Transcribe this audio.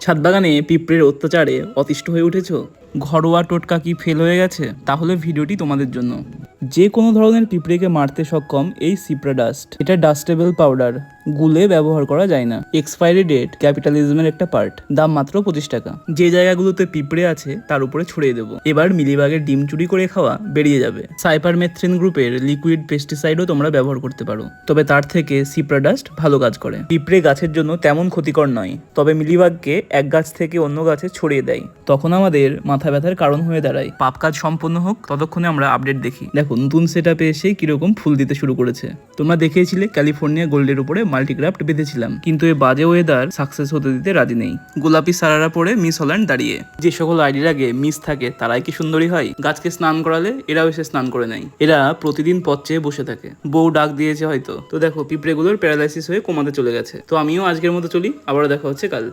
ছাদ বাগানে পিঁপড়ের অত্যাচারে অতিষ্ঠ হয়ে উঠেছো? ঘরোয়া টোটকা কি ফেল হয়ে গেছে? তাহলে ভিডিওটি তোমাদের জন্য। যে কোনো ধরনের পিঁপড়েকে মারতে সক্ষম এই সিপ্রা ডাস্ট। এটা ডাস্টেবল পাউডার, গুলে ব্যবহার করা যায় না। এক্সপায়ারি ডেট ক্যাপিটালিজমের একটা পার্ট। দাম মাত্র 25 টাকা। যে জায়গাগুলোতে পিঁপড়ে আছে তার উপরে ছড়িয়ে দেবো। এবার মিলিবাগের ডিম চুরি করে খাওয়া বেরিয়ে যাবে। সাইপারমেথ্রিন গ্রুপের লিকুইড পেস্টিসাইডও তোমরা ব্যবহার করতে পারো, তবে তার থেকে সিপ্রা ডাস্ট ভালো কাজ করে। পিঁপড়ে গাছের জন্য তেমন ক্ষতিকর নয়, তবে মিলিবাগকে এক গাছ থেকে অন্য গাছে ছড়িয়ে দেয়। তখন আমাদের মাথা ব্যথার কারণ হয়ে দাঁড়ায়। পাপ কাজ সম্পন্ন হোক, ততক্ষণে আমরা আপডেট দেখি। দেখো নতুন সেটআপে এসে কিরকম ফুল দিতে শুরু করেছে। তোমরা দেখিয়েছিলে ক্যালিফোর্নিয়া গোল্ডের উপরে মাল্টিক্রাফট বেঁধেছিলাম, কিন্তু এই বাজে ওয়েদার সাকসেস হতে দিতে রাজি নেই। গোলাপি সারারা পরে মিস হল্যান্ড দাঁড়িয়ে। যে সকল আইডির আগে মিস থাকে তারাই কি সুন্দরী হয়? গাছকে স্নান করালে এরাও এসে স্নান করে নেয়। এরা প্রতিদিন পথ চেয়ে বসে থাকে। বউ ডাক দিয়েছে হয়তো। তো দেখো পিঁপড়েগুলোর প্যারালাইসিস হয়ে কোমাতে চলে গেছে। তো আমিও আজকের মতো চলি, আবারও দেখা হচ্ছে কাল।